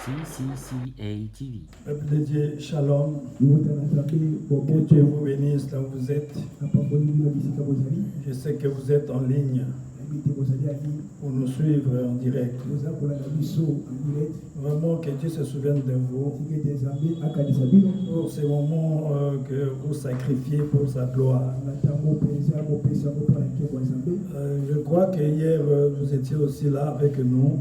CCCA TV. Peuple de Dieu, shalom. Que Dieu vous bénisse là où vous êtes. Je sais que vous êtes en ligne pour nous suivre en direct. Vraiment que Dieu se souvienne de vous pour ces moments que vous sacrifiez pour sa gloire. Je crois que hier vous étiez aussi là avec nous.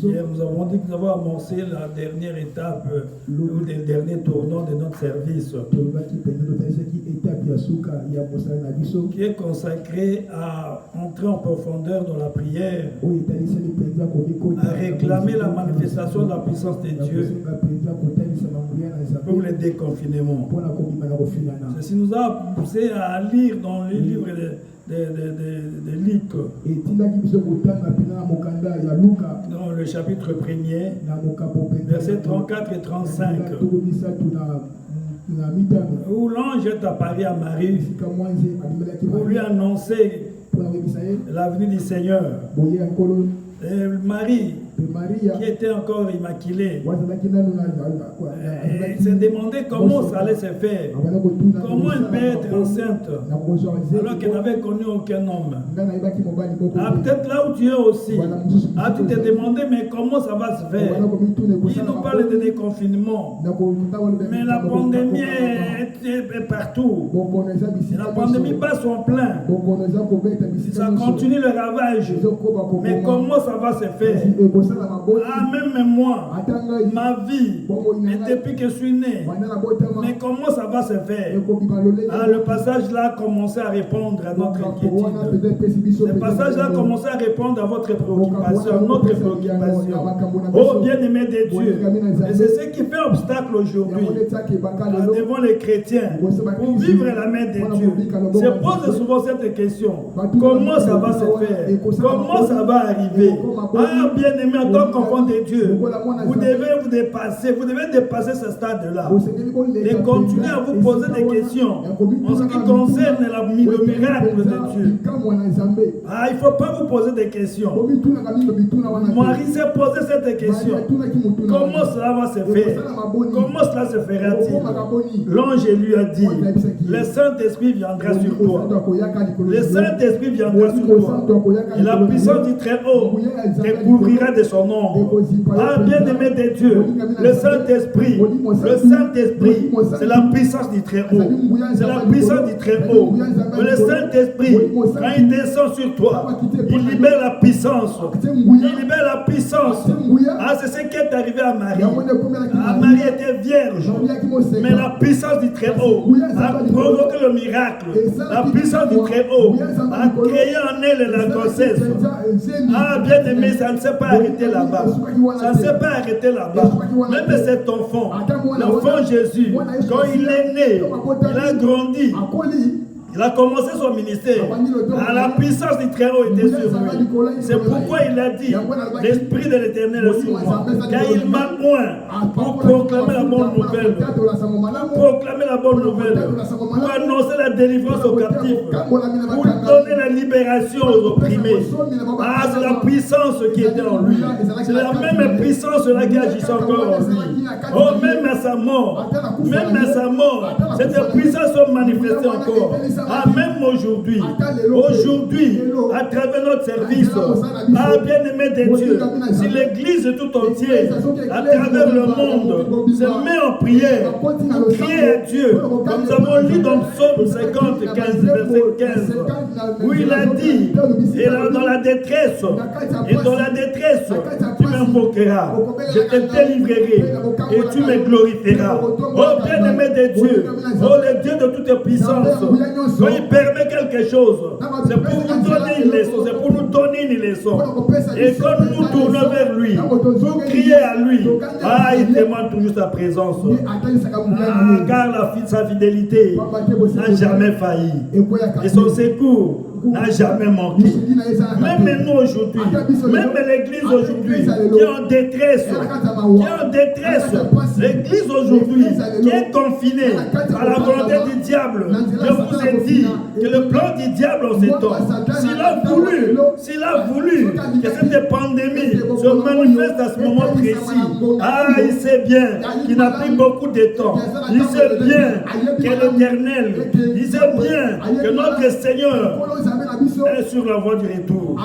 Hier nous avons dit que nous avons amorcé la dernière étape ou le dernier tournant de notre service qui est consacré à entrer en profondeur dans la prière, à réclamer la manifestation de la puissance de Dieu pour le déconfinement. Ceci nous a poussé à lire dans le livre de Luc, dans le chapitre 1er, versets 34 et 35, où l'ange est apparu à Marie pour lui annoncer la venue du Seigneur. Et Marie, qui était encore immaculée, s'est demandé comment ça allait se faire, comment elle peut être enceinte alors qu'elle n'avait connu aucun homme. Peut-être là où tu es aussi, tu te demandé mais comment ça va se faire. Il nous parle de déconfinement, mais la pandémie est partout. La pandémie bat son plein, ça continue le ravage, mais comment ça va se faire? Même moi, ma vie, depuis que je suis né, mais comment ça va se faire? Le passage là a commencé à répondre à notre inquiétude. Le passage là a commencé à répondre à votre préoccupation, notre préoccupation. Oh bien-aimé de Dieu, et c'est ce qui fait obstacle aujourd'hui devant les chrétiens pour vivre la main de Dieu. Je pose souvent cette question: comment ça va se faire? Comment ça va arriver? Bien-aimé, en tant qu'enfant de Dieu, vous devez dépasser ce stade-là et continuer à vous poser des questions en ce qui concerne le miracle de Dieu. Il ne faut pas vous poser des questions. Marie s'est posé cette question: comment cela va se faire? Comment cela se fera-t-il? L'ange lui a dit: le Saint-Esprit viendra sur toi. Le Saint-Esprit viendra sur toi. Et la puissance du Très-Haut te couvrira de son ombre. Bien-aimé de Dieu, le Saint-Esprit, c'est la puissance du Très-Haut. C'est la puissance du Très-Haut. Le Saint-Esprit, quand il descend sur toi, il libère la puissance. Il libère la puissance. C'est ce qui est arrivé à Marie. Marie était vierge, mais la puissance du Très-Haut a provoqué le miracle. La puissance du Très-Haut a créé en elle la grossesse. Bien-aimé, ça ne s'est pas arrêté là-bas. Ça ne s'est pas arrêté là-bas. Même cet enfant, l'enfant Jésus, quand il est né, il a grandi. Il a commencé son ministère. La puissance du Très-Haut était sur lui. C'est pourquoi il a dit: l'Esprit de l'Éternel est sur moi, car il m'a oint pour proclamer la bonne nouvelle. Proclamer la bonne nouvelle. Pour annoncer la délivrance aux captifs. Pour donner la libération aux opprimés. C'est la puissance qui était en lui. C'est la même puissance là qui agissait encore en lui. Même à sa mort. Même à sa mort. Cette puissance se manifestait encore. Même aujourd'hui, à travers notre service, bien-aimé de Dieu, si l'Église tout entière, à travers le monde, se met en prière, pour crier à Dieu, comme nous avons lu dans Psaume 50, verset 15, où il a dit: et là, dans la détresse, tu m'invoqueras, je te délivrerai et tu me glorifieras. Bien-aimé de Dieu, le Dieu de toute puissance, quand il permet quelque chose, c'est pour nous donner une leçon, c'est pour nous donner une leçon. Et quand nous nous tournons vers lui, pour crier à lui, il demande toujours sa présence. Car sa fidélité n'a jamais failli. Et son secours n'a jamais manqué. Même nous aujourd'hui, même l'église aujourd'hui, qui est en détresse, l'église aujourd'hui, qui est confinée à la volonté du diable. Je vous ai dit que le plan du diable en ces temps, s'il a voulu que cette pandémie se manifeste à ce moment précis, il sait bien qu'il n'a pris beaucoup de temps. Il sait bien que l'Éternel, il sait bien que notre Seigneur est sur la voie du retour,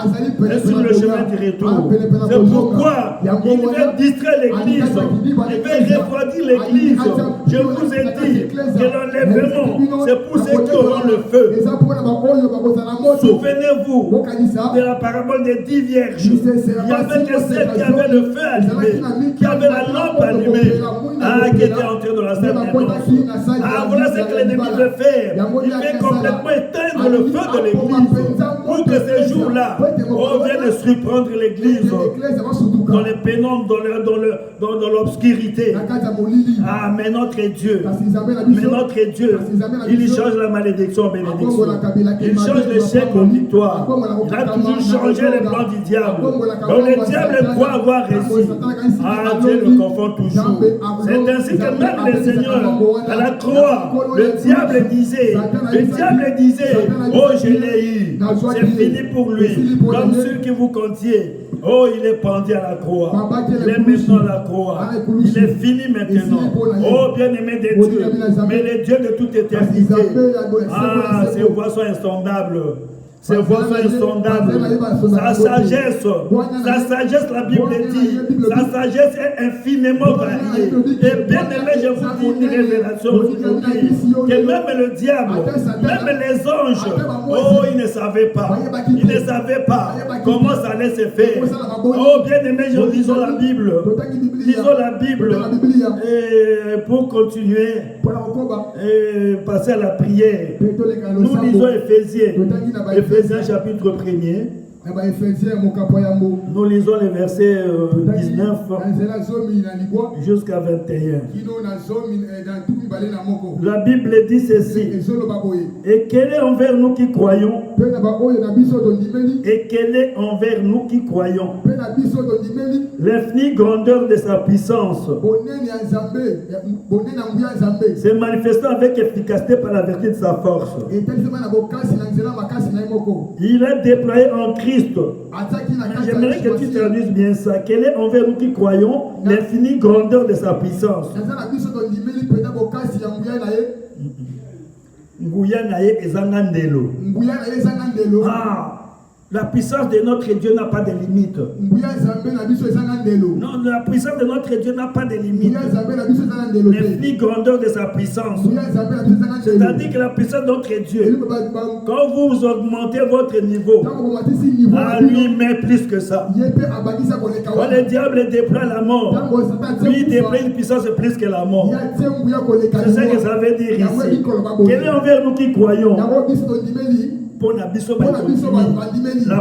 est sur le chemin du retour. C'est pourquoi il veut distraire l'église, il veut refroidir l'église. Je vous ai dit que l'enlèvement, c'est pour ceux qui auront le feu. Souvenez-vous de la parabole des 10 vierges. Il y avait que celles qui avaient le feu allumé, qui avaient la lampe allumée, qui étaient entrées dans la salle des noces. Voilà ce que l'ennemi veut faire. Il veut complètement éteindre le feu de l'église pour que ces jours-là, on vienne surprendre l'église dans les pénombres, dans l'obscurité. Mais notre Dieu, il change la malédiction en bénédiction. Il change l'échec en victoire. Il a toujours changé les plans du diable. Donc le diable croit avoir réussi. Dieu le confond toujours. C'est ainsi que même le Seigneur, à la croix, le diable disait, oh je l'ai eu, c'est fini pour lui. Comme ceux qui vous comptiez. Oh, il est pendu à la croix. Il est maintenant à la croix. Il est fini maintenant. Oh, bien-aimé de Dieu. Mais le Dieu de toute éternité. Ses voies sont insondables. Ses voies sont insondables. Sa sagesse, la Bible dit, sa sagesse est infiniment variée. Et bien aimé, je vous dis une révélation aujourd'hui, que même le diable, même les anges, ils ne savaient pas. Ils ne savaient pas comment ça allait se faire. Oh, bien aimé, lisons la Bible. Lisons la Bible. Et pour continuer, et passer à la prière, nous lisons Éphésiens chapitre 1er. Nous lisons les versets 19 jusqu'à 21. La Bible dit ceci. Et quel est envers nous qui croyons? Et quel est envers nous qui croyons? L'infinie grandeur de sa puissance se manifestant avec efficacité par la vertu de sa force. Il a déployé en Christ. J'aimerais que tu traduises bien ça. Quel est envers nous qui croyons l'infinie grandeur de sa puissance? La puissance de notre Dieu n'a pas de limite. Non, la puissance de notre Dieu n'a pas de limite. L'infinie grandeur de sa puissance. C'est-à-dire que la puissance de notre Dieu, quand vous augmentez votre niveau, lui met plus que ça. Quand le diable déploie la mort, lui déploie une puissance plus que la mort. C'est ça que ça veut dire ici. Quel est envers nous qui croyons? La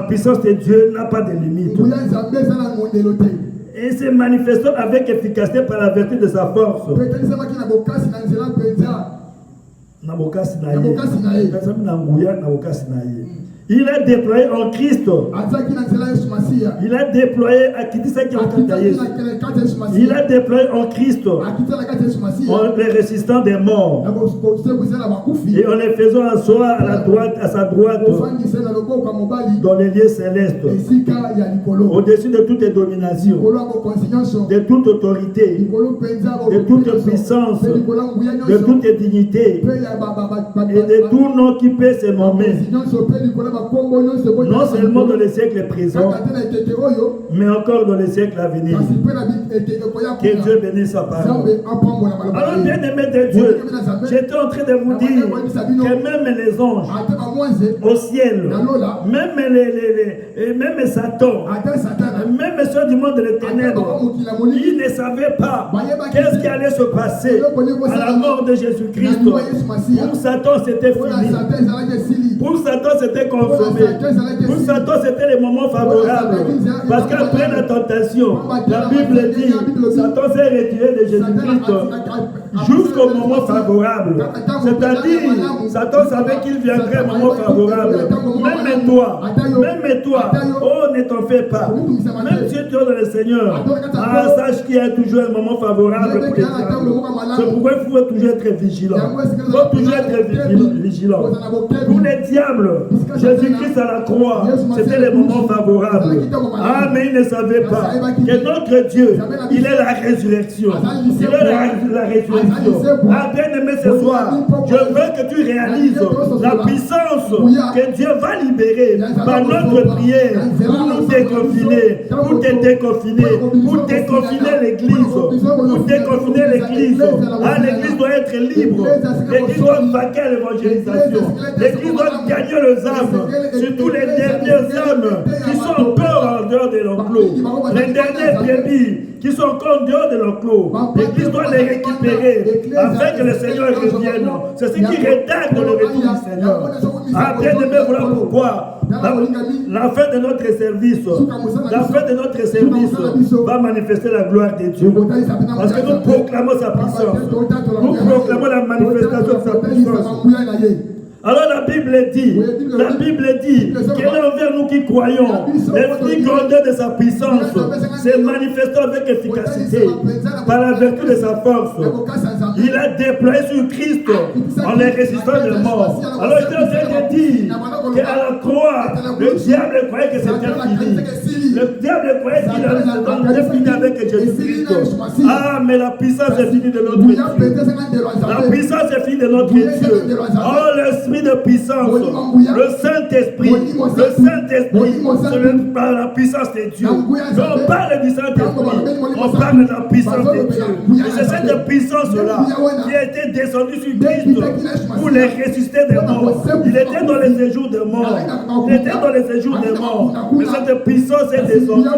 puissance de Dieu n'a pas de limite. Et se manifestant avec efficacité par la vertu de sa force. Il a déployé en Christ. Il a déployé Il a déployé en Christ en les résistant des morts et en les faisant asseoir à sa droite dans les lieux célestes, au-dessus de toute domination, de toute autorité, de toute puissance, de toute dignité et de tout nom qui peut se nommer, non seulement dans les siècles présents, mais encore dans les siècles à venir. Que Dieu bénisse sa parole. Alors, bien aimé de Dieu, j'étais en train de vous dire que même les anges au ciel, même Satan, même ceux du monde de l'éternel, ils ne savaient pas qu'est-ce qui allait se passer à la mort de Jésus-Christ. Pour Satan, c'était fini. Pour Satan, c'était consommé. Pour Satan, c'était les moments favorables. Parce qu'après la tentation, la Bible dit, Satan s'est retiré de Jésus-Christ jusqu'au moment favorable. C'est-à-dire, Satan savait qu'il viendrait au moment favorable. Même toi, oh, ne t'en fais pas. Même si tu es dans le Seigneur, sache qu'il y a toujours un moment favorable pour les diables. C'est pourquoi il faut toujours être vigilant. Il faut toujours être vigilant. Pour les diables, Jésus-Christ à la croix, c'était le moment favorable. Ah, mais ils ne savaient pas que notre Dieu, il est la résurrection. Il est la résurrection. Ah, bien aimé ce soir, je veux que tu réalises la puissance que Dieu va libérer par notre prière pour nous déconfiner, pour te déconfiner, pour déconfiner l'église, pour déconfiner l'église. Ah, l'église doit être libre. L'église doit vaquer à l'évangélisation. L'église doit gagner les âmes, surtout les dernières âmes qui sont encore en dehors de l'enclos. Les dernières brebis qui sont encore en dehors de l'enclos. L'église doit les récupérer afin que le Seigneur revienne. C'est ce qui retarde le retour du Seigneur. Ah, bien aimé, voilà pourquoi la fin de notre service, va manifester la gloire de Dieu. Parce que nous proclamons sa puissance. Nous proclamons la manifestation de sa puissance. Alors la Bible dit qu'elle est envers nous qui croyons. L'esprit grandeur de sa puissance s'est manifesté avec efficacité par la vertu de sa force. Il a déployé sur Christ en les résistant de mort. Alors je te dis qu'à la croix, le diable croyait que c'était fini. Le diable croyait qu'il allait fini avec Jésus-Christ. Ah, mais la puissance est finie de notre Dieu. La puissance est finie de notre Dieu. Oh, l'esprit de puissance, le Saint-Esprit, c'est par la puissance de Dieu. Quand on parle du Saint-Esprit, on parle de la puissance de Dieu. Et c'est cette puissance-là qui a été descendue sur Christ pour les ressusciter des morts. Il était dans les séjours des morts. Mais cette puissance est descendue.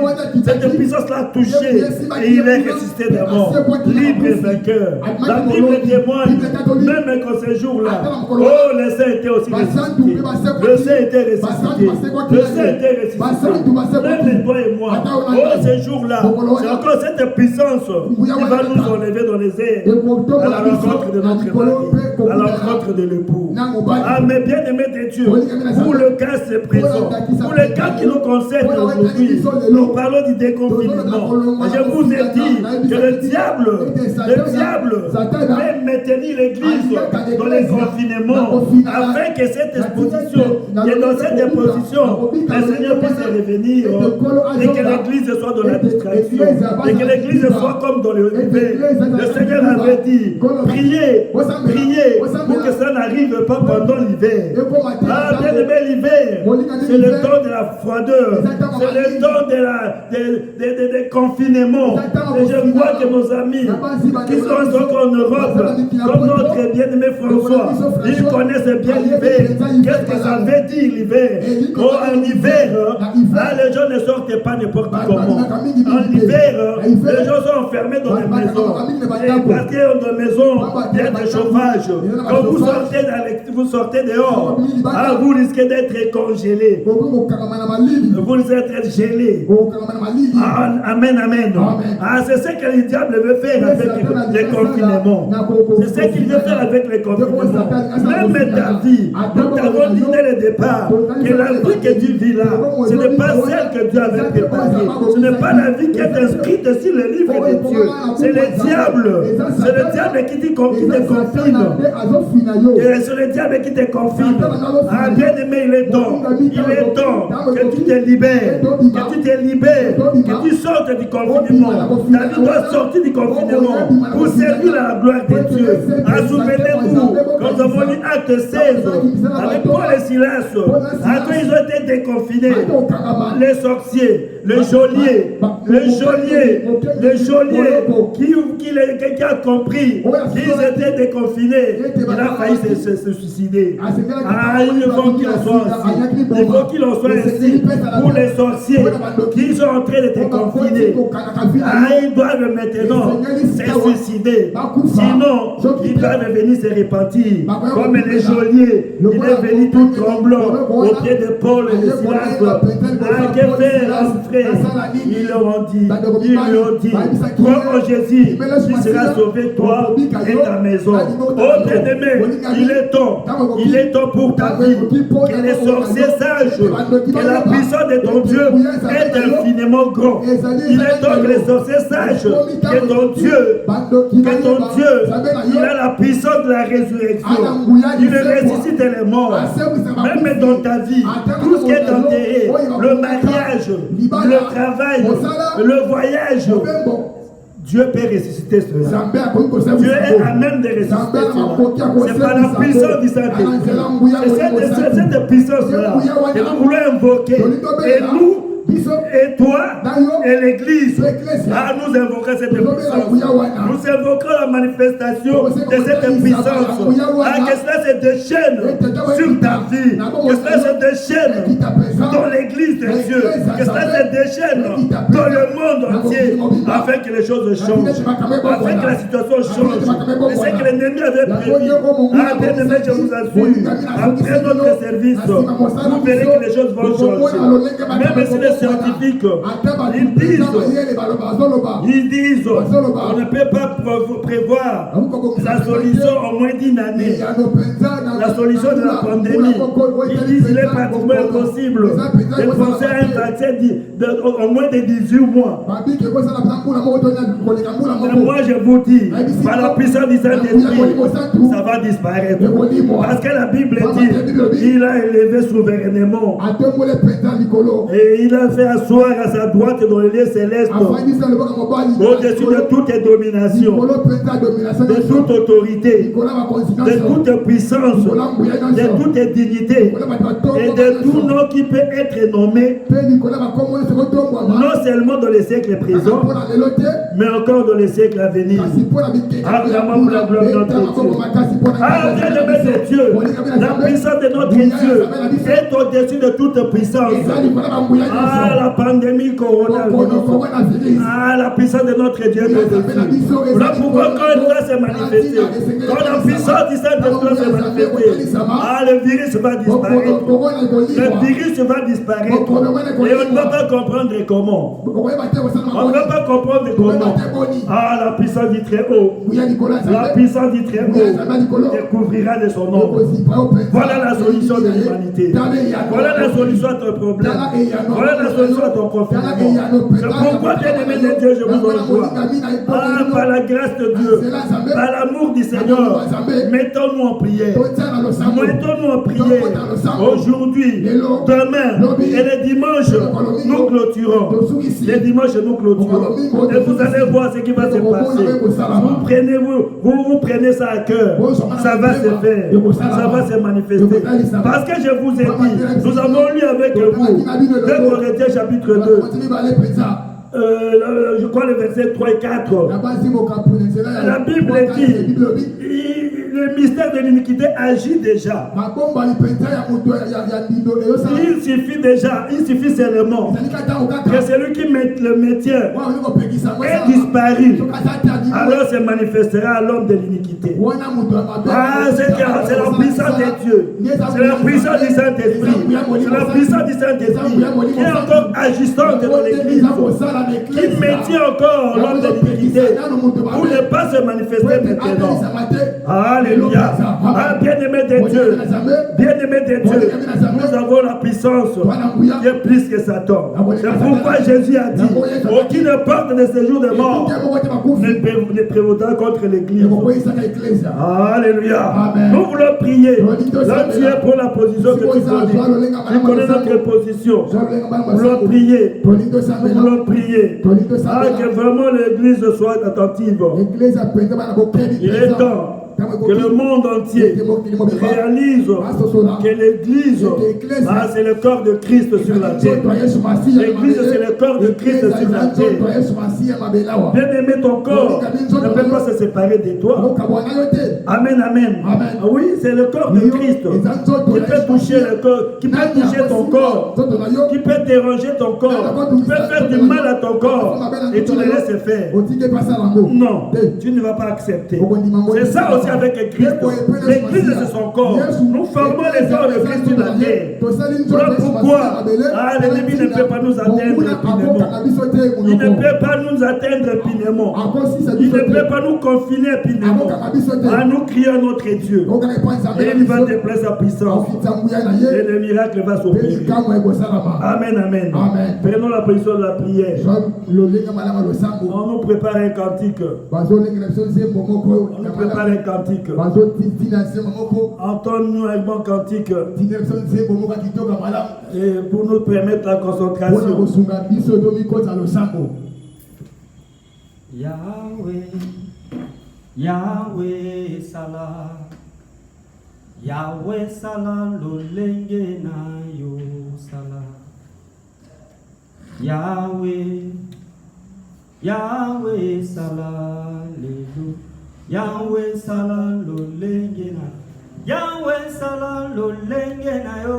Cette puissance l'a touché et il est ressuscité des morts. Libre et vainqueur. La Bible témoigne, même qu'en ces jours-là, oh, les saints étaient aussi ressuscités. Le saint était ressuscité. Même toi et moi, oh, ces jours-là, c'est encore cette puissance qui va nous enlever dans les airs à la rencontre de notre mari, à la rencontre de l'époux. Ah, mais bien aimé de Dieu, pour le cas c'est présent, pour le cas qui nous concerne aujourd'hui, nous parlons du déconfinement. Je vous ai dit que le diable veut maintenir l'église dans les confinements afin que cette exposition, que dans cette exposition, le Seigneur puisse revenir et que l'église soit dans la distraction et que l'église soit comme dans le hiver. Le Seigneur avait dit, priez pour que ça n'arrive pas pendant l'hiver. Ah, bien aimé, l'hiver, c'est le temps de la froideur, c'est le temps de confinement. Et je vois que nos amis qui sont encore en Europe, comme notre bien-aimé François, ils connaissent bien l'hiver. Qu'est-ce que ça veut dire l'hiver? Oh, en hiver, les gens ne sortent pas n'importe comment. En hiver, les gens sont enfermés dans les maisons. Et parce que dans les maisons, il y a des chauffages. Quand vous sortez dehors, vous risquez d'être congelé. Vous risquez d'être gelé. Amen, amen. C'est ce que le diable veut faire avec les confinements. C'est ce qu'il veut faire avec les confinements. Même ta vie, nous t'avons dit dès le départ que la vie que tu vis là, ce n'est pas celle que Dieu avait préparée. Ce n'est pas la vie qui est inscrite sur le livre de Dieu. C'est le diable. C'est le diable qui te confine. C'est le diable qui te confine. Ah, bien aimé, il est temps que tu te libères. Que tu sortes du confinement. Ta vie doit sortir du confinement pour servir la gloire de Dieu. Souvenez-vous, quand nous avons lu Acte 16, avec Paul et Silas, quand ils ont été déconfinés, les sorciers, le geôlier, qui a compris qu'ils étaient déconfinés, il a failli se suicider. Il faut qu'il en soit ainsi. Il faut qu'il en soit ainsi pour les sorciers qui sont en train de déconfiner. Ils doivent maintenant se suicider. Sinon, ils doivent venir se repentir. Comme les geôliers, il est venu assis tout tremblant au pied de Paul et de Silas. Que faire, mon frère? Ils leur ont dit, crois en Jésus, tu seras sauvé, toi et ta maison. Oh bien-aimé, il est temps pour ta vie que les sorciers sachent que la puissance de ton Dieu est infiniment grande. Il est temps que les sorciers sachent que ton Dieu, il a la puissance de la résurrection. Il ressuscite les morts. Même dans ta vie, tout ce qui est enterré, le mariage, le travail, le voyage, Dieu peut ressusciter cela. Dieu est à même de ressusciter cela. C'est par la puissance du Saint-Esprit. C'est cette puissance-là que nous voulons invoquer. Et nous, et toi et l'église, nous invoquons cette puissance. Nous invoquons la manifestation de cette puissance. Que cela se déchaîne sur ta vie. Que cela se déchaîne dans l'église de Dieu. Que cela se déchaîne dans le monde entier. Afin que les choses changent. Afin que la situation change. Et c'est que l'ennemi avait prévu. Bien aimé, je vous assure, après notre service, vous verrez que les choses vont changer. Même si les scientifiques, ils disent, on ne peut pas prévoir la solution en moins d'une année. La solution de la pandémie. Ils disent qu'il est pratiquement impossible de penser à un vaccin en moins de 18 mois. Mais moi je vous dis, par la puissance du Saint-Esprit, ça va disparaître. Parce que la Bible dit, il a élevé souverainement. Et il a fait asseoir à sa droite dans les lieux célestes au-dessus de toute domination, de toute autorité, de toute puissance, de toute dignité et de tout nom qui peut être nommé non seulement dans les siècles présents mais encore dans les siècles à venir. Acclamons pour la gloire de notre Dieu. Bien-aimé de Dieu, la puissance de notre Dieu est au-dessus de toute puissance. La pandémie coronavirus. La puissance de notre Dieu est au-dessus. Voilà pourquoi quand il va se manifester, quand la puissance du Saint-Esprit va se manifester, le virus va disparaître. Le virus va disparaître. Et on ne va pas comprendre comment. On ne va pas comprendre comment. La puissance du Très-Haut. La puissance du Très-Haut découvrira de son nom. Voilà la solution de l'humanité. Voilà la solution à ton problème. Voilà la solution à ton confinement. C'est pourquoi, bien-aimé de Dieu, je vous envoie. Par la grâce de Dieu, par l'amour du Seigneur, mettons-nous en prière. Mettons-nous en prière. Aujourd'hui, demain et les dimanches, nous clôturons. Les dimanches, nous clôturons. Et vous allez voir ce qui va se passer. Vous prenez ça à cœur. Ça va se faire. Ça va se manifester. Parce que je vous ai dit, nous avons lu avec vous 2 Corinthiens chapitre 2. Je crois le verset 3 et 4. La Bible dit, le mystère de l'iniquité agit déjà. Il suffit seulement que celui qui met le maintien est disparu. Alors se manifestera à l'homme de l'iniquité. C'est la puissance de Dieu. C'est la puissance du Saint-Esprit. C'est la puissance du Saint-Esprit qui est encore agissante dans l'Église. Qui maintient encore l'homme de l'iniquité pour ne pas se manifester maintenant. Alléluia. Bien-aimé de Dieu, bien-aimé de Dieu, nous avons la puissance qui est plus que Satan. C'est pourquoi Jésus a dit, aucune porte de ce jour de mort ne prévaudra contre l'Église. Alléluia. Nous voulons prier. Là, tu es pour la position que tu connais. Tu connais notre position. Nous voulons prier. Nous voulons prier. Que vraiment l'Église soit attentive. Il est temps que le monde entier réalise que l'Église, c'est le corps de Christ sur la terre. L'Église, c'est le corps de Christ sur la terre. Bien-aimé, ton corps ne peut pas se séparer de toi. Amen, amen. Oui, c'est le corps de Christ qui peut toucher le corps, qui peut toucher ton corps, qui peut déranger ton corps, qui peut faire du mal à ton corps et tu le laisses faire. Non, tu ne vas pas accepter. C'est ça aussi marcher avec Christ. L'église c'est son corps. Nous formons les corps de Christ sur la terre. Voilà pourquoi l'ennemi ne peut pas nous atteindre impunément. Il ne peut pas nous atteindre impunément. Il ne peut pas nous confiner impunément. Nous crions notre Dieu. Et il va déplacer sa puissance. Et le miracle va s'opérer. Amen, amen. Prenons la position de la prière. On nous prépare un cantique. On nous prépare un cantique. Entends-nous un bon cantique. Et pour nous permettre la concentration. Yahweh, Yahweh Salah, Yahweh Salah lolenge na yo Salah, Yahweh, Yahweh Salah lelu, Yahweh Salah lolenge na, Yahweh Salah lolenge na yo,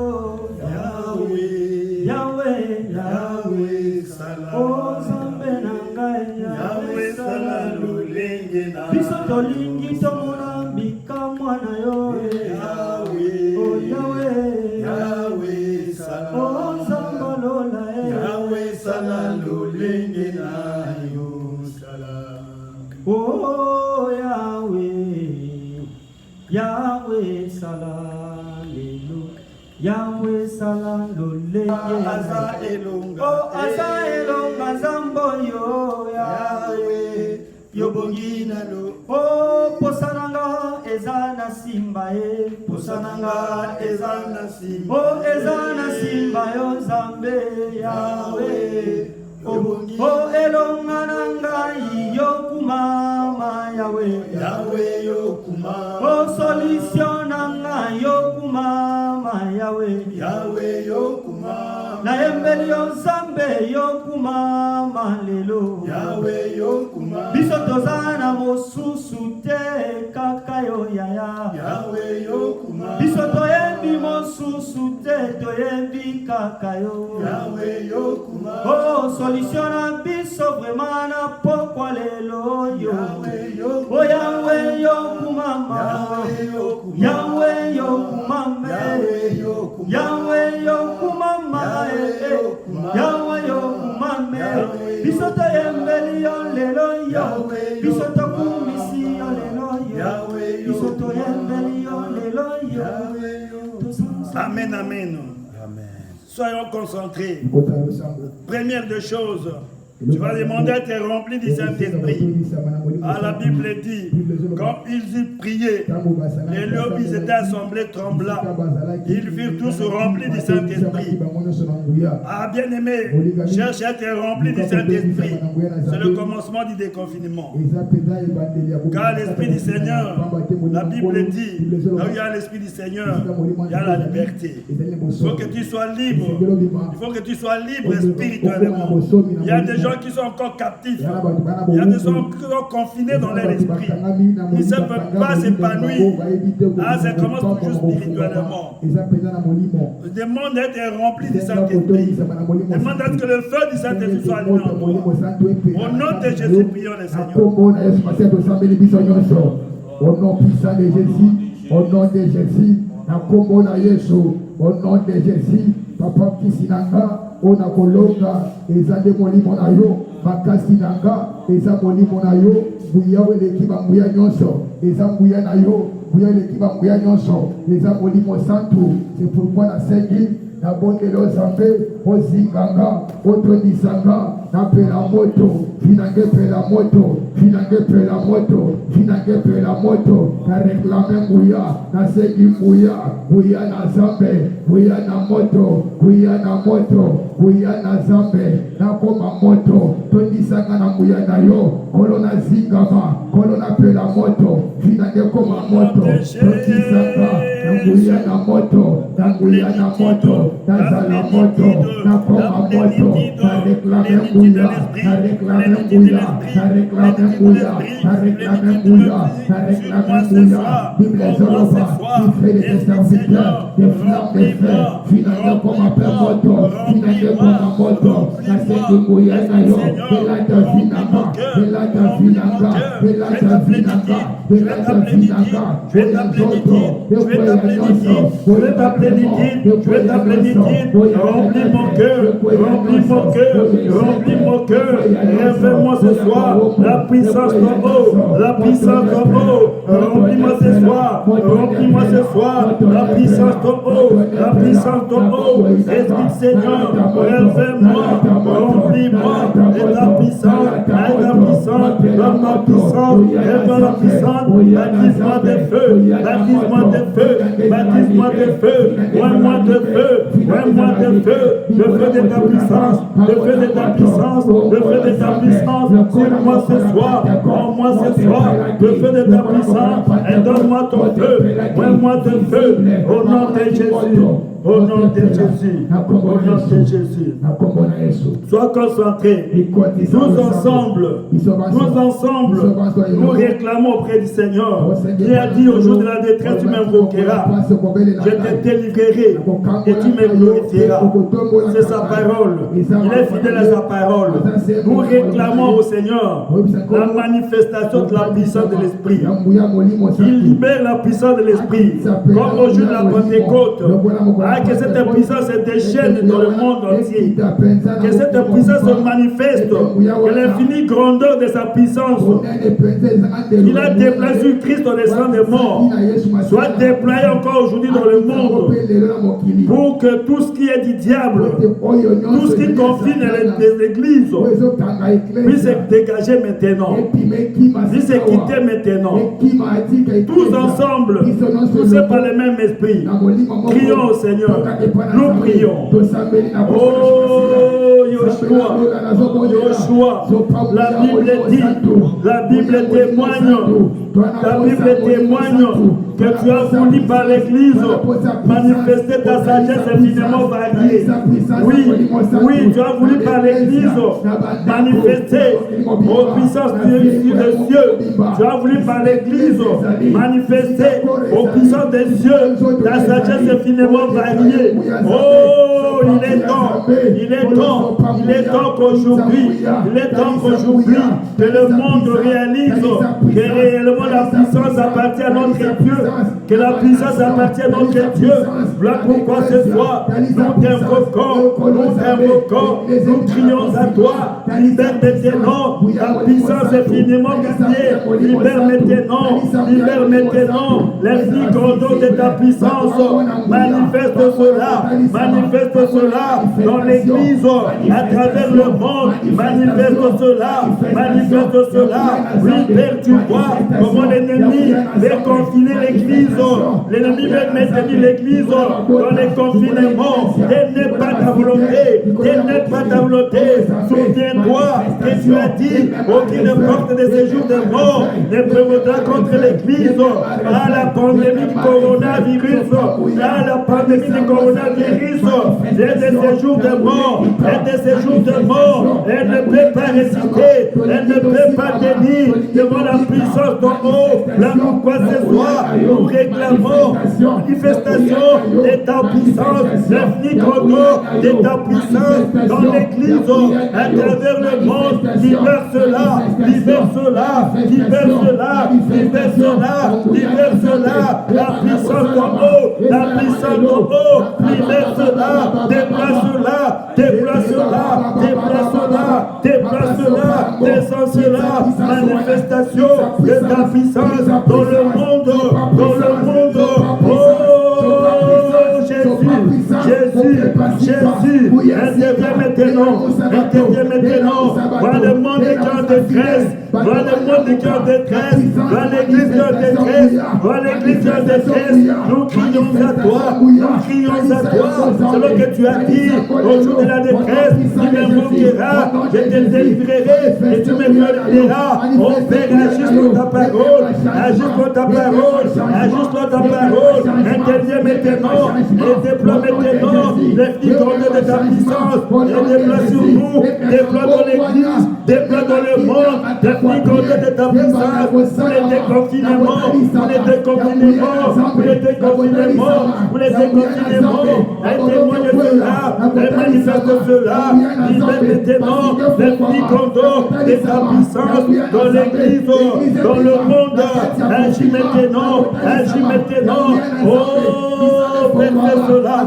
Yahweh, Yahweh, Yahweh Salah, oh Zambe nangai Yahweh Salah lolenge na, biso tolingi tomona bika mwana yo, Yahweh, oh Yahweh, Yahweh Salah, oh Zamba lola Yahweh Salah lolenge na yo Salah, oh Yahweh, Yahweh Salah lelu, Yahweh Salah lolenge na yo, oh asa elonga zambo yo Yahweh, yobongi na lo, oh posananga ezana simba posananga ezana simba, oh ezana simba yo Zambe Yahweh, oh elonga nanga yokumama Yahweh, Yahweh yokumama, oh solution nanga yokumama Yahweh, Yahweh yokumama, na embeli yo Zambe yokumama lelo, Yahweh yokumama, biso tozana mosusu te kaka yo yaya, Yahweh yokumama, biso toyembi mosusu te toyembi kaka yo, Yahweh yokumama, oh solution na biso vraiment na pokwa lelo yo, Yahweh yokumama, oh Yahweh yokumama, Yahweh yokumama, Yahweh yokumama, Yahweh yokumama, biso toyembeli yo lelo yo, biso tokumisi yo lelo yo, biso toyembeli yo lelo yo. Amen, amen. Soyons concentrés. Première des choses, tu vas demander à être rempli du Saint-Esprit. La Bible dit, quand ils eurent prié, les lieux où ils étaient assemblés tremblants. Ils furent tous remplis du Saint-Esprit. Bien aimé, cherche à être rempli du Saint-Esprit. C'est le commencement du déconfinement. Car l'Esprit du Seigneur, la Bible dit, là où il y a l'Esprit du Seigneur, il y a la liberté. Il faut que tu sois libre. Il faut que tu sois libre spirituellement. Il y a des gens qui sont encore captifs. Il y a des gens qui sont confinés dans leur esprit. Ils ne peuvent pas s'épanouir. Ça commence toujours spirituellement. Demande d'être rempli du Saint-Esprit. Demande à ce que le feu du Saint-Esprit soit allumé en toi. Au nom de Jésus, prions le Seigneur. Au nom puissant de Jésus, au nom de Jésus, au nom de Jésus, Papa Kisinanga. Ona kolonga ezande molimo na yo makasi nanga eza molimo na yo buya weleki bambuya nyonso eza mbuya na yo buya weleki bambuya nyonso eza molimo santu. C'est pourquoi na sengi na bondelo Zambe ozinganga otondisanga na pela moto finange pela moto finange pela moto finange pela moto na reklame mbuya na sengi mbuya na Zambe mbuya na moto mbuya na moto mbuya na Zambe na koma moto tondisanga na mbuya na yo kolona zingama kolona pela moto finange koma moto tondisanga na Nanguya na moto, nanguya na moto, nazala moto, nakoma moto, na réclame nguya, na réclame nguya, na réclame nguya, na réclame nguya, na réclame nguya. Bible Zoroba, qui fait des serviteurs, des flammes de feu, finalement comme appel moto, finalement comme moto, na sendi nguya na yo, belata vinanga, belata vinanga, belata vinanga, belata vinanga, tu es ta plénitude, tu es ta plénitude, tu es ta plénitude, tu es ta plénitude, remplis mon cœur, remplis mon cœur, remplis mon cœur, révèle-moi ce soir la puissance d'en haut, la puissance d'en haut, remplis-moi ce soir, remplis-moi ce soir, la puissance d'en haut, la puissance d'en haut, Esprit Seigneur, révèle-moi, remplis-moi de ta puissance, avec ta puissance, donne ma puissance, révèle la puissance, baptise-moi de feu, baptise-moi de feu, baptise-moi de feu, moi de feu, moi de feu, le feu de ta puissance, le feu de ta puissance, le feu de ta puissance, sur moi ce soir, en moi ce soir, le feu de ta puissance, et donne-moi ton feu, moi de feu, au nom de Jésus. Au nom de Jésus, au nom de Jésus, sois concentré. Nous ensemble, nous réclamons auprès du Seigneur. Il a dit au jour de la détresse, tu m'invoqueras, je te délivrerai et tu me glorifieras. C'est sa parole. Il est fidèle à sa parole. Nous réclamons au Seigneur la manifestation de la puissance de l'Esprit. Il libère la puissance de l'Esprit, comme au jour de la Pentecôte. Que cette puissance se déchaîne dans le monde entier. Que cette puissance se manifeste. Que l'infinie grandeur de sa puissance. Il a déployé Christ dans les sangs des morts. Soit déployé encore aujourd'hui dans le monde. Pour que tout ce qui est du diable, tout ce qui confine les églises, puisse se dégager maintenant. Puisse se quitter maintenant. Tous ensemble, poussés par le même esprit. Crions au Seigneur. Nous prions. Oh, Yoshua, la Bible dit, la Bible témoigne que tu as voulu par l'Église manifester ta sagesse infiniment variée. Oui, tu as voulu par l'Église manifester aux puissances des cieux. Tu as voulu par l'Église manifester aux puissances des cieux ta sagesse infiniment variée. Oh, il est temps qu'aujourd'hui, que le monde réalise que réellement la puissance appartient à notre Dieu, que la puissance appartient à notre Dieu. Voilà pourquoi ce soir, nous t'invoquons, nous crions à toi, libère maintenant la puissance infiniment variée, libère maintenant l'infinie grandeur de ta puissance, manifeste cela dans l'Église, à travers le monde, manifeste cela, oui, Père, tu vois comment l'ennemi veut confiner l'Église, l'ennemi veut maintenir l'Église dans les confinements. Telle n'est pas ta volonté, souviens-toi que tu as dit, aucune porte de séjour de mort ne prévaudra contre l'Église. À la pandémie du coronavirus, et des séjours de mort, elle ne peut pas résister, elle ne peut pas tenir devant la puissance d'en haut. Là pourquoi ce soir, nous réclamons manifestation de ta puissance, l'infini grandeur de ta puissance dans l'Église, à travers le monde. Libère cela, la puissance d'en haut, libère cela, déplace-la, descends cela, manifestation de ta puissance dans le monde. Oh Jésus, interviens maintenant, voilà le monde est en détresse, Vois le monde qui est en détresse. Vois l'église qui est en détresse. Vois l'église qui est en détresse. Nous crions à toi. Nous crions à toi. C'est ce que tu as dit au jour de la détresse. Tu m'invoqueras, je te délivrerai et tu me donneras. Oh Père, agis pour ta parole. Agis pour ta parole. Agis pour ta parole. Interviens maintenant et déploie maintenant les figures de ta puissance. Et déploie sur nous. Déploie dans l'église. Déploie dans le monde. Les figures de ta puissance. Pour les déconfinements. Pour les déconfinements. Pour les déconfinements. Pour les déconfinements. Et témoigne cela. Et manifeste cela. Libère maintenant les figures de ta puissance dans l'église, dans le monde. Agis maintenant. Agis maintenant. Oh, fais cela.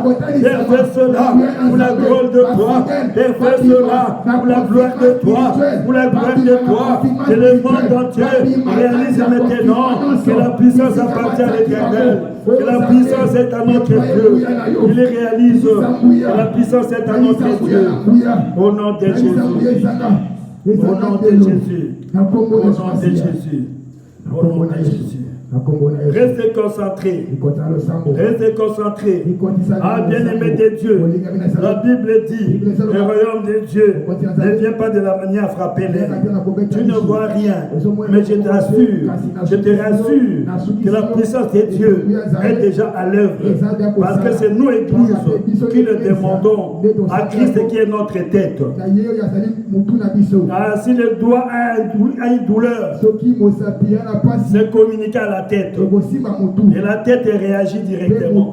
Fais cela pour la gloire de toi. Fais cela pour la gloire de toi. Pour la gloire de toi. Que le monde entier réalise maintenant que la puissance appartient à l'Éternel. Que la puissance est à notre Dieu. Il réalise que la puissance est à notre Dieu. Au nom de Jésus. Au nom de Jésus. Au nom de Jésus. Au nom de Jésus. Restez concentrés. Restez concentrés. Ah, bien-aimé de Dieu. La Bible dit, le royaume de Dieu ne vient pas de la manière à frapper l'air. Tu ne vois rien. Mais je t'assure, que la puissance de Dieu est déjà à l'œuvre. Parce que c'est nous, Église, qui le demandons à Christ qui est notre tête. Ah, si le doigt a une douleur, c'est communiqué à la tête. Et la tête réagit directement.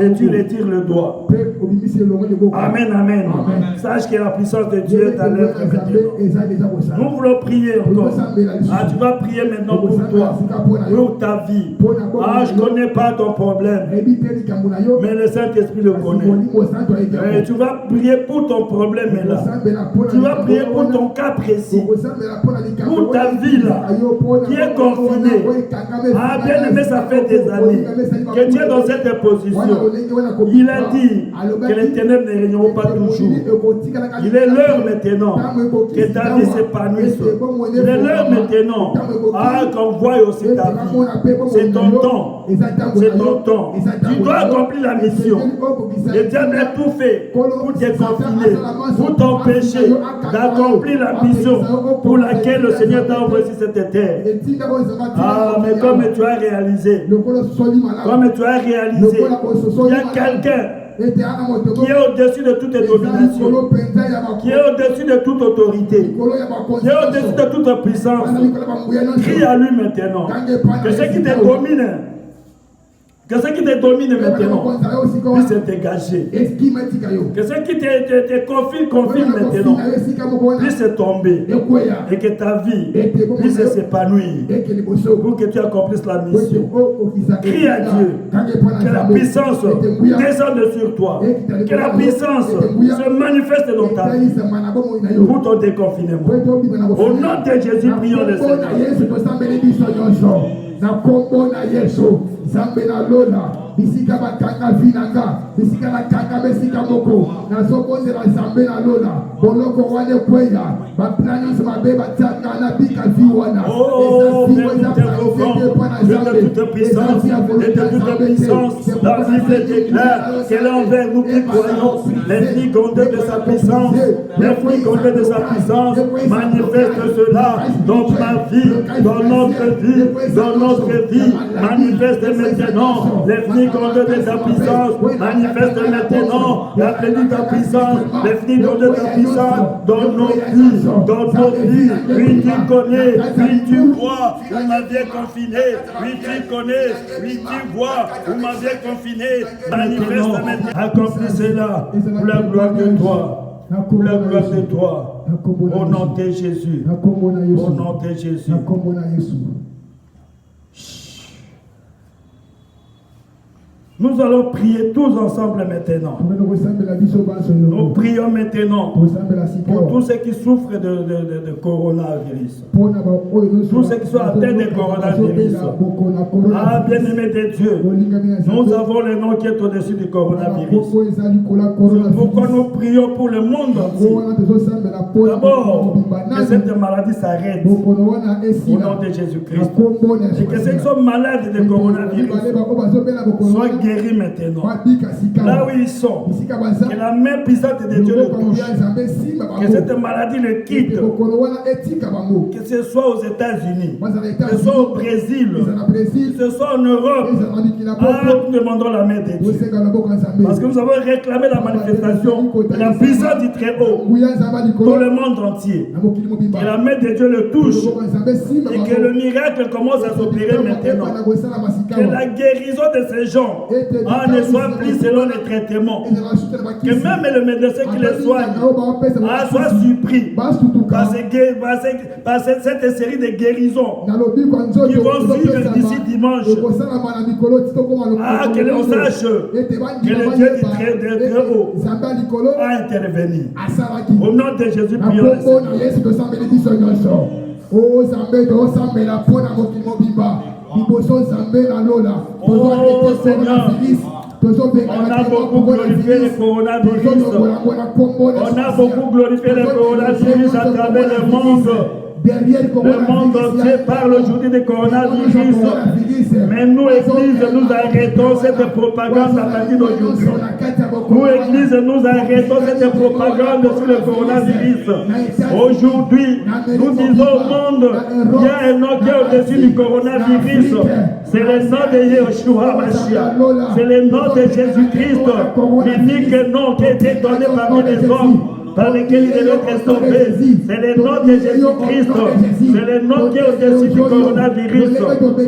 Et tu retires le doigt. Amen, amen. Sache que la puissance de Dieu est à l'œuvre maintenant. Nous voulons prier encore. Ah, tu vas prier maintenant pour toi, pour ta vie. Ah, je ne connais pas ton problème, mais le Saint-Esprit le connaît. Et tu vas prier pour ton problème là. Tu vas prier pour ton cas précis, pour ta vie là, qui est confinée. Ah, bien aimé, ça fait des années que tu es dans cette position. Il a dit que les ténèbres ne régneront pas toujours. Il est l'heure maintenant que ta vie s'épanouisse. Il est l'heure maintenant qu'on voie aussi ta vie. C'est ton temps. C'est ton temps. Tu dois accomplir la mission. Le diable a tout fait pour te confiner, pour t'empêcher d'accomplir la mission pour laquelle le Seigneur t'a envoyé sur cette terre. Ah, mais comme tu as réalisé, il y a quelqu'un qui est au-dessus de toute domination, qui est au-dessus de toute autorité, qui est au-dessus de toute puissance. Crie à lui maintenant. Que ce qui te domine, maintenant puisse se dégager. Que ce qui te confine maintenant puisse se tomber. Et que ta vie puisse s'épanouir pour que tu accomplisses la mission. Crie à Dieu que la puissance descende sur toi. Que la puissance se manifeste dans ta vie pour ton déconfinement. Au nom de Jésus, prions le Seigneur. bisika bakanga vinanga bisika bakanga besika moko nazobondela nzambe na lola boloko wane kweya baplanions mabe batanga na bika viwana la Bible déclare qu'elle est envers nous qui croyons les figondés de sa puissance, les figondés de sa puissance manifeste cela dans ma vie, dans notre vie, manifeste maintenant les figondés de sa puissance, manifeste maintenant la plénitude de ta puissance, les figondés de ta puissance dans nos vies, oui tu connais, oui tu vois, vous m'aviez confiné, oui tu connais, oui tu vois, vous m'aviez confiné, manifeste maintenant, accomplis cela pour la gloire de toi. Pour la gloire de toi, au nom de Jésus, au nom de Jésus. Nous allons prier tous ensemble maintenant. Nous prions maintenant pour tous ceux qui souffrent de coronavirus. Tous ceux qui sont atteints de coronavirus. Ah, bien-aimés de Dieu, nous avons le nom qui est au-dessus du coronavirus. C'est pourquoi nous prions pour le monde entier. D'abord, que cette maladie s'arrête au nom de Jésus-Christ. Et que ceux qui sont malades de coronavirus soient guéris maintenant. Là où ils sont, que la main puissante de Dieu le touche. Que cette maladie le quitte. Que ce soit aux États-Unis, que ce soit au Brésil, que ce soit en Europe. Ah, nous demandons la main de Dieu. Parce que nous avons réclamé la manifestation de la puissance du Très-Haut dans le monde entier. Que la main de Dieu le touche et que le miracle commence à s'opérer maintenant. Que la guérison de ces gens ne soit plus selon les traitements. Que même le médecin qui les soigne soit surpris par cette série de guérisons qui vont vivre d'ici dimanche. Que l'on sache que le Dieu du Très-Haut a intervenu. Au nom de Jésus, prions le Seigneur. On a beaucoup glorifié le coronavirus. On a beaucoup glorifié le coronavirus à travers le monde. Le monde entier parle aujourd'hui de coronavirus. Mais nous, Église, nous arrêtons cette propagande à partir d'aujourd'hui. Nous, Église, nous arrêtons cette propagande sur le coronavirus. Aujourd'hui, nous disons au monde, il y a un nom qui est au-dessus du coronavirus. C'est le nom de Yeshua Mashiach. C'est le nom de Jésus-Christ. L'unique nom qui a été donné parmi les hommes, par lesquels il devait être sauvé. C'est le nom de Jésus-Christ. C'est le nom qui est au-dessus du coronavirus.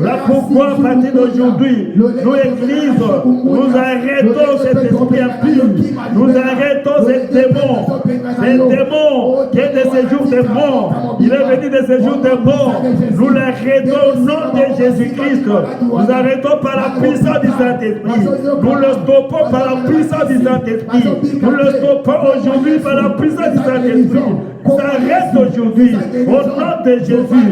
Là pourquoi, à partir d'aujourd'hui, nous, Église, nous arrêtons cet esprit impur. Nous arrêtons ces démons. Ces démons qui est de ces jours de mort. Il est venu de ces jours de mort. Nous l'arrêtons au nom de Jésus-Christ. Nous arrêtons par la puissance du Saint-Esprit. Nous le stoppons par la puissance du Saint-Esprit. Nous le stoppons aujourd'hui par la puissance du Saint-Esprit. S'arrête aujourd'hui au nom de Jésus.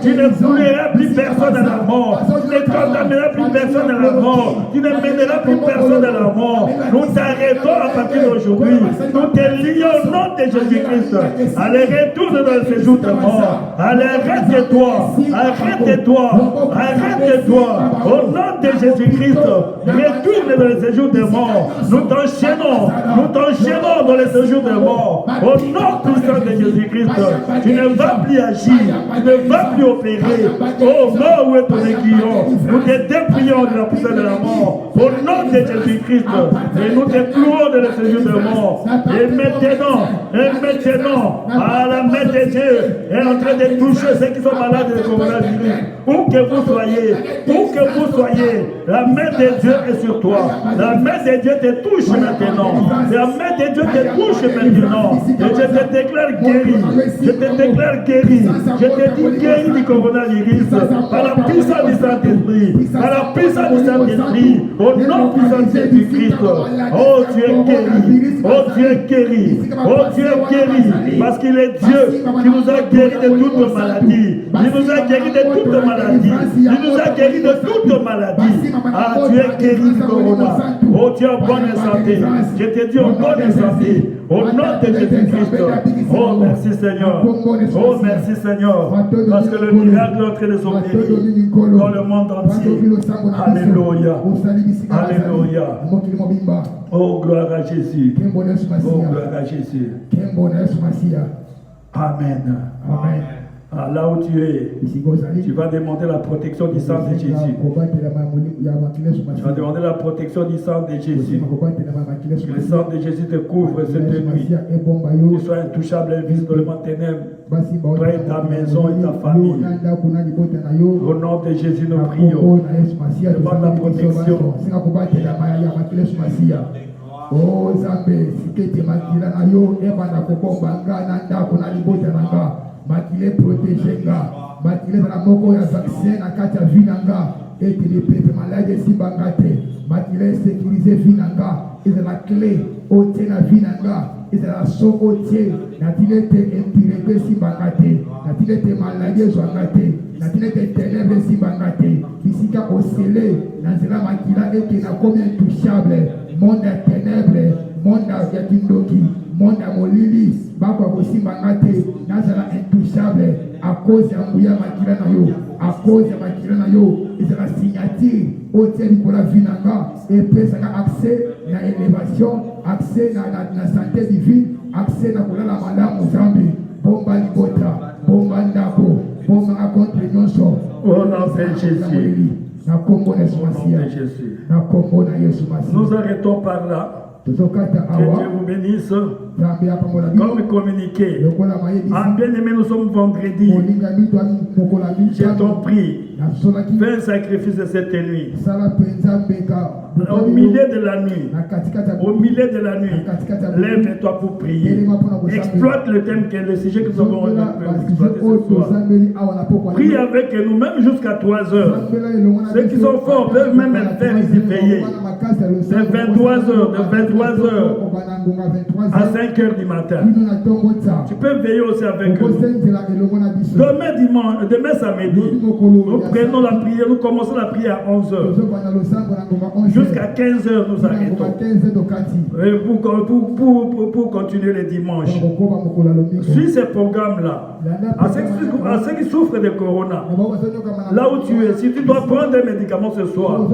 Tu ne fouilleras plus personne à la mort. Tu ne condamneras plus personne à la mort. Tu ne mèneras plus personne à la mort. Nous t'arrêtons à partir d'aujourd'hui. Nous te lions au nom de Jésus-Christ. Allez, retourne dans le séjour de mort. Allez, arrête-toi. Arrête-toi. Arrête-toi. Au nom de Jésus-Christ, retourne dans le séjour de mort. Nous t'enchaînons. Nous t'enchaînons dans le séjour de mort. Au nom puissant de Jésus-Christ, tu ne vas plus agir, tu ne vas plus opérer. Oh, mort, où est ton aiguillon? Nous te déplions de la puissance de la mort. Au nom de Jésus-Christ, et nous te clouons de la séjour de mort. Et maintenant, la main de Dieu est en train de toucher ceux qui sont malades de coronavirus. Où que vous soyez, la main de Dieu est sur toi. La main de Dieu te touche maintenant. La main de Dieu te touche maintenant. Et je te déclare guéri. Je te déclare guéri. Je te dis guéri du coronavirus. Par la puissance du Saint-Esprit. Par la puissance du Saint-Esprit. Au nom puissant de Jésus-Christ. Oh, tu es guéri. Oh, tu es guéri. Oh, tu es guéri. Parce qu'il est Dieu qui nous a guéri de toute maladie. Il nous a guéri de toute maladie. Il nous a guéri de toute maladie. Ah, tu es guéri du corona. Oh, tu es en bonne santé. Je te dis en bonne santé. Au nom de Jésus-Christ. Oh, merci Seigneur. Oh, merci Seigneur. Parce que le miracle est en train de s'opérer dans le monde entier. Alléluia. Alléluia. Oh, gloire à Jésus. Oh, gloire à Jésus. Amen. Amen. Ah, là où tu es, tu vas demander la protection du sang de Jésus. Tu vas demander la protection du sang de Jésus. Que le sang de Jésus te couvre cette nuit. Que tu sois intouchable, invisible, ténèbres. Toi et ta maison et ta famille. Au nom de Jésus, nous prions. Demande la protection. Oh, Zambé, si tu es makila na yo, ebana kobomba nga na ndako na libota na nga. Makile protégé nga. Makile na moko ya vaccin na kati ya vie na nga. Et que les peuples malades si bangate, makila sécurisé vinanga, et de la clé au tien la vinanga, et de la son au tien, natine te impurité si bangate, natine te maladie joangate, natine te ténèbres si bangate, fisika au scellé, nazela makila et que na comme intouchable, monde à ténèbres, monde à yakindoki, monde à molili, bakwa aussi bangate, nazela intouchable, à cause de Mouya Makila Nayo, à cause de Makila Nayo, et de la signature au tien de la Vinanga, et puis ça a accès à l'élévation, accès à la santé divine, accès à la madame Mozambi, bomba libota, bomba ndako, bomba contre nyonso. Au nom de Jésus. Nous arrêtons par là. Que Dieu vous bénisse. Comme communiqué. En bien-aimé, nous sommes vendredi. Je t'en prie. Fais un sacrifice de cette nuit. Au milieu de la nuit. Au milieu de la nuit. Lève-toi pour prier. Exploite le thème que le sujet que nous avons exploité ce soir. Prie avec nous, même jusqu'à 3 heures. Ceux qui sont forts peuvent même faire ici veiller. De 23 heures, de 23 heures à 5 heures du matin. Tu peux veiller aussi avec nous. Demain samedi, nous prenons la prière, nous commençons la prière à 11 heures. Jusqu'à 15 heures, nous arrêtons. Pour continuer le dimanche. Suis ce programme-là. À ceux qui souffrent de corona, là où tu es, si tu dois prendre des médicaments ce soir,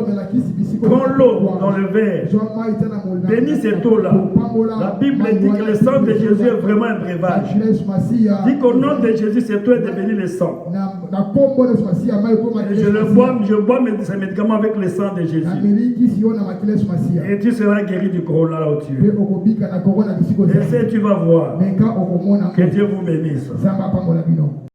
prends l'eau dans le verre. Bénis cette eau-là. La Bible dit que le sang de Jésus est vraiment un breuvage. Dit qu'au nom de Jésus, cette eau est devenue le sang. Et je bois ces médicaments avec le sang de Jésus. Et tu seras guéri du corona là où tu es. Et tu vas voir. Que Dieu vous bénisse.